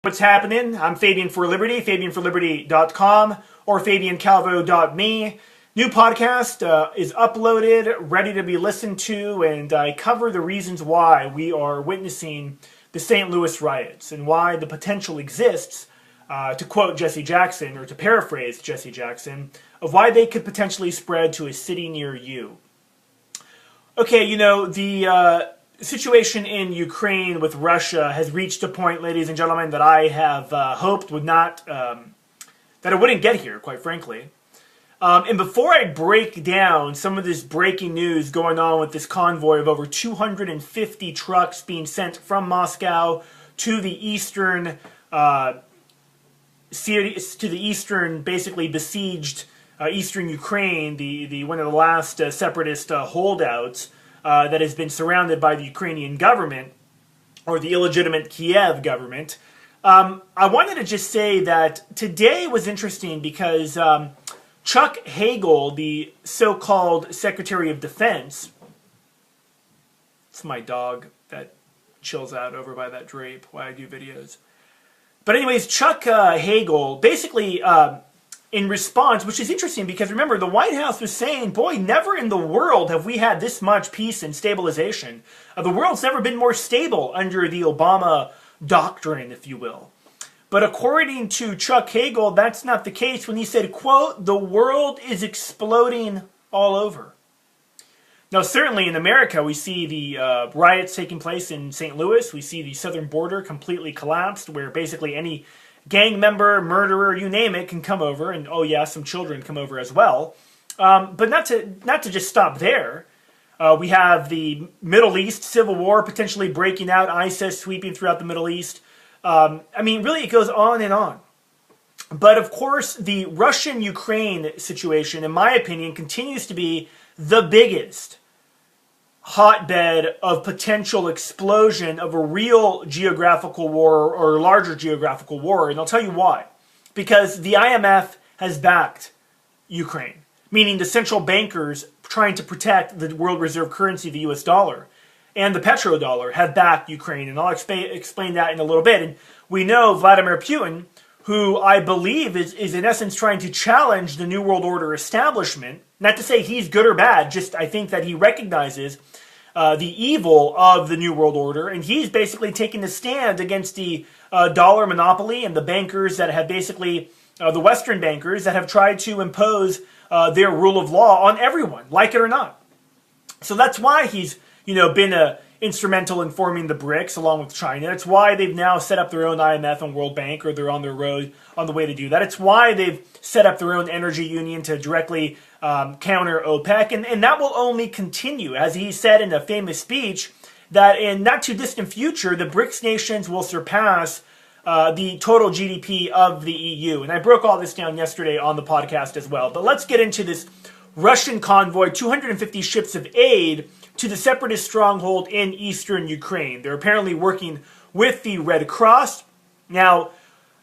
What's happening? I'm Fabian for Liberty, fabianforliberty.com or fabiancalvo.me. New podcast is uploaded, ready to be listened to, and I cover the reasons why we are witnessing the St. Louis riots and why the potential exists, to quote Jesse Jackson, or to paraphrase Jesse Jackson, of why they could potentially spread to a city near you. Okay, the situation in Ukraine with Russia has reached a point, ladies and gentlemen, that I have hoped would not, that it wouldn't get here, quite frankly. And before I break down some of this breaking news going on with this convoy of over 250 trucks being sent from Moscow to the eastern, basically besieged eastern Ukraine, the one of the last separatist holdouts, that has been surrounded by the Ukrainian government, or the illegitimate Kiev government. I wanted to just say that today was interesting because Chuck Hagel, the so-called Secretary of Defense, it's my dog that chills out over by that drape while I do videos. But anyways, Chuck Hagel basically, in response, which is interesting because remember, the White House was saying, boy, never in the world have we had this much peace and stabilization. The world's never been more stable under the Obama doctrine, if you will. But according to Chuck Hagel, that's not the case when he said, quote, the world is exploding all over. Now, certainly in America, we see the riots taking place in St. Louis. We see the southern border completely collapsed, where basically any gang member, murderer, you name it, can come over, and oh yeah, some children come over as well. But not to just stop there. We have the Middle East civil war potentially breaking out, ISIS sweeping throughout the Middle East. Really, it goes on and on. But of course, the Russian-Ukraine situation, in my opinion, continues to be the biggest hotbed of potential explosion of a real geographical war or larger geographical war. And I'll tell you why. Because the IMF has backed Ukraine, meaning the central bankers trying to protect the world reserve currency, the US dollar, and the petrodollar have backed Ukraine. And I'll explain that in a little bit. And we know Vladimir Putin, who I believe is in essence trying to challenge the New World Order establishment. Not to say he's good or bad, just I think that he recognizes the evil of the New World Order, and he's basically taking a stand against the dollar monopoly and the bankers that have basically, the Western bankers that have tried to impose their rule of law on everyone, like it or not. So that's why he's, been instrumental in forming the BRICS along with China. It's why they've now set up their own IMF and World Bank, or they're on the way to do that. It's why they've set up their own energy union to directly counter OPEC, and that will only continue. As he said in a famous speech, that in not too distant future, the BRICS nations will surpass the total GDP of the EU. And I broke all this down yesterday on the podcast as well. But let's get into this Russian convoy, 250 ships of aid to the separatist stronghold in eastern Ukraine. They're apparently working with the Red Cross. Now,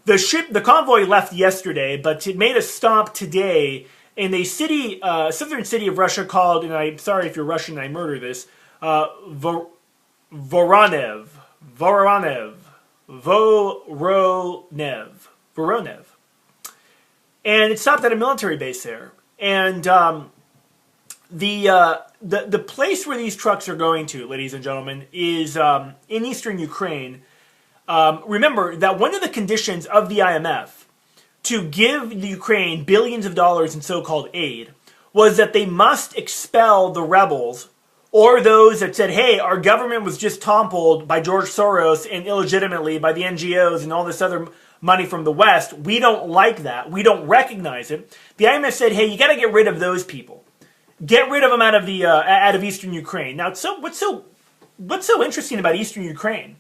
the convoy left yesterday, but it made a stop today in a city, southern city of Russia called, and I'm sorry if you're Russian and I murder this, Voronev. And it stopped at a military base there. And the place where these trucks are going to, ladies and gentlemen, is in eastern Ukraine. Remember that one of the conditions of the IMF to give the Ukraine billions of dollars in so-called aid was that they must expel the rebels or those that said, hey, our government was just toppled by George Soros and illegitimately by the NGOs and all this other money from the West. We don't like that. We don't recognize it. The IMF said, hey, you got to get rid of those people. Get rid of them out of eastern Ukraine. Now, what's so interesting about eastern Ukraine?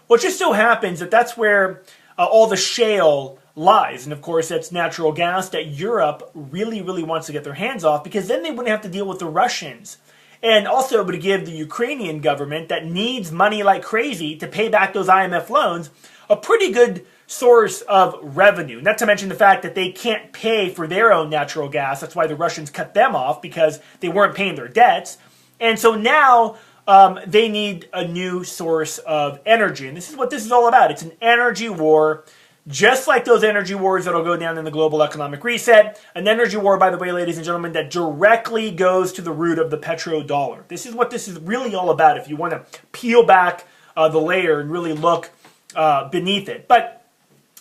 Well, it just so happens that that's where all the shale lies. And of course, that's natural gas that Europe really, really wants to get their hands off, because then they wouldn't have to deal with the Russians. And also to give the Ukrainian government that needs money like crazy to pay back those IMF loans a pretty good source of revenue. Not to mention the fact that they can't pay for their own natural gas. That's why the Russians cut them off, because they weren't paying their debts. And so now they need a new source of energy. And this is what this is all about. It's an energy war, just like those energy wars that will go down in the global economic reset. An energy war, by the way, ladies and gentlemen, that directly goes to the root of the petrodollar. This is what this is really all about if you want to peel back the layer and really look beneath it. But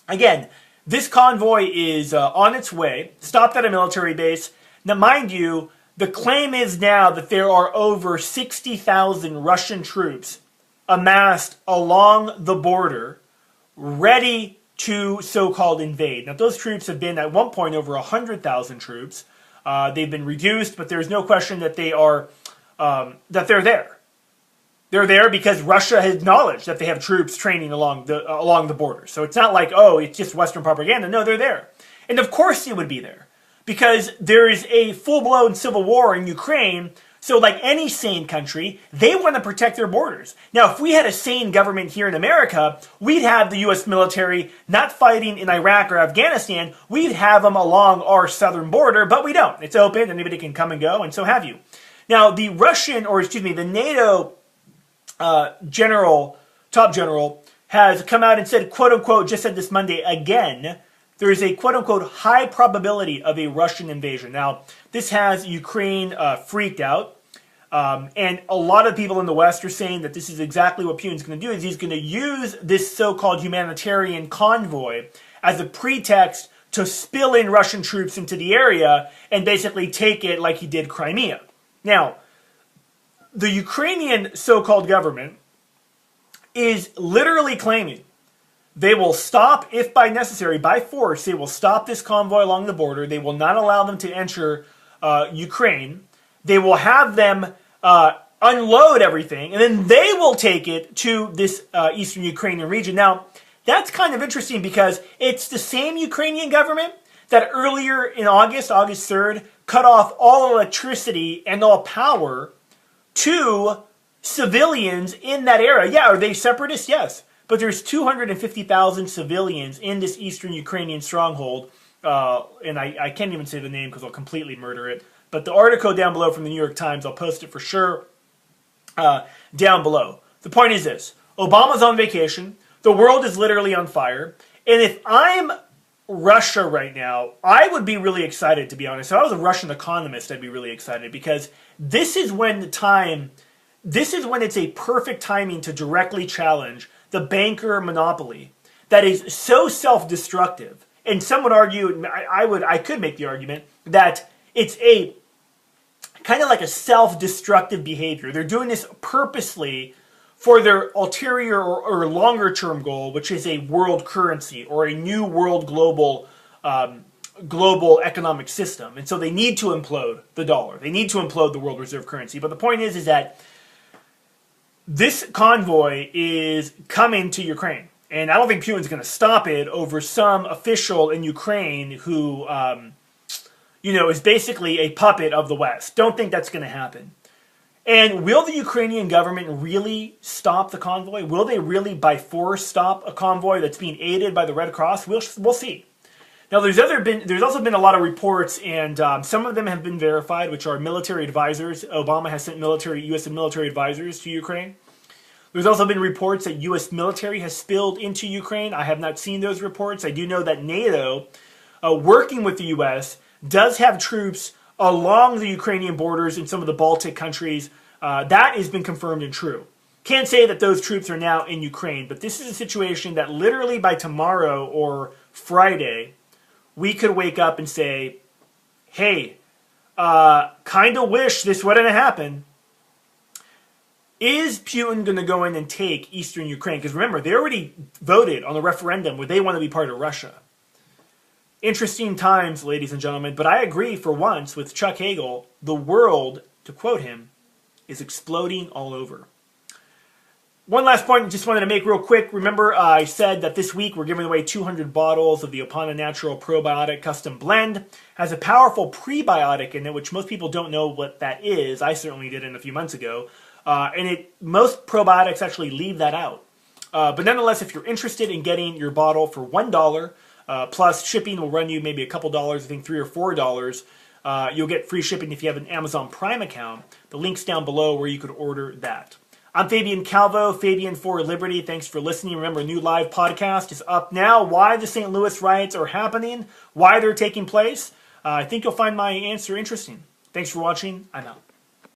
again, this convoy is on its way, stopped at a military base. Now, mind you, the claim is now that there are over 60,000 Russian troops amassed along the border, ready to so-called invade. Now, those troops have been at one point over 100,000 troops. They've been reduced, but there's no question that they are that they're there. They're there because Russia has acknowledged that they have troops training along the border. So it's not like, oh, it's just Western propaganda. No, they're there. And of course they would be there because there is a full-blown civil war in Ukraine. So like any sane country, they want to protect their borders. Now, if we had a sane government here in America, we'd have the U.S. military not fighting in Iraq or Afghanistan. We'd have them along our southern border, but we don't. It's open. Anybody can come and go, and so have you. Now, the NATO top general has come out and said, quote unquote, just said this Monday again, there is a quote unquote high probability of a Russian invasion. Now, this has Ukraine freaked out. And a lot of people in the West are saying that this is exactly what Putin's going to do, is he's going to use this so-called humanitarian convoy as a pretext to spill in Russian troops into the area and basically take it like he did Crimea. Now, the Ukrainian so-called government is literally claiming they will stop, if by necessary, by force, they will stop this convoy along the border. They will not allow them to enter Ukraine. They will have them unload everything, and then they will take it to this eastern Ukrainian region. Now, that's kind of interesting because it's the same Ukrainian government that earlier in August 3rd, cut off all electricity and all power to civilians in that area. Yeah, are they separatists? Yes. But there's 250,000 civilians in this eastern Ukrainian stronghold, and I can't even say the name because I'll completely murder it. But the article down below from the New York Times, I'll post it for sure down below. The point is this. Obama's on vacation. The world is literally on fire. And if I'm Russia right now, I would be really excited, to be honest. If I was a Russian economist, I'd be really excited because this is when it's a perfect timing to directly challenge the banker monopoly that is so self-destructive. And some would argue, I could make the argument that it's a kind of like a self-destructive behavior. They're doing this purposely for their ulterior or longer-term goal, which is a world currency or a new world global economic system. And so they need to implode the dollar. They need to implode the world reserve currency. But the point is that this convoy is coming to Ukraine. And I don't think Putin's going to stop it over some official in Ukraine who, is basically a puppet of the West. Don't think that's going to happen. And will the Ukrainian government really stop the convoy? Will they really by force stop a convoy that's being aided by the Red Cross? We'll see. Now, there's also been a lot of reports, and some of them have been verified, which are military advisors. Obama has sent U.S. military advisors to Ukraine. There's also been reports that U.S. military has spilled into Ukraine. I have not seen those reports. I do know that NATO, working with the U.S., does have troops along the Ukrainian borders in some of the Baltic countries. That has been confirmed and true. Can't say that those troops are now in Ukraine, but this is a situation that literally by tomorrow or Friday, we could wake up and say, hey, kind of wish this wouldn't have happened. Is Putin going to go in and take eastern Ukraine? Because remember, they already voted on the referendum where they want to be part of Russia. Interesting times, ladies and gentlemen, but I agree for once with Chuck Hagel, the world, to quote him, is exploding all over. One last point I just wanted to make real quick. Remember, I said that this week we're giving away 200 bottles of the Opana Natural Probiotic Custom Blend. It has a powerful prebiotic in it, which most people don't know what that is. I certainly didn't a few months ago. And most probiotics actually leave that out. But nonetheless, if you're interested in getting your bottle for $1, plus shipping will run you maybe a couple dollars, I think $3 or $4, You'll get free shipping if you have an Amazon Prime account. The link's down below where you could order that. I'm Fabian Calvo, Fabian for Liberty. Thanks for listening. Remember, a new live podcast is up now. Why the St. Louis riots are happening, why they're taking place. I think you'll find my answer interesting. Thanks for watching. I'm out.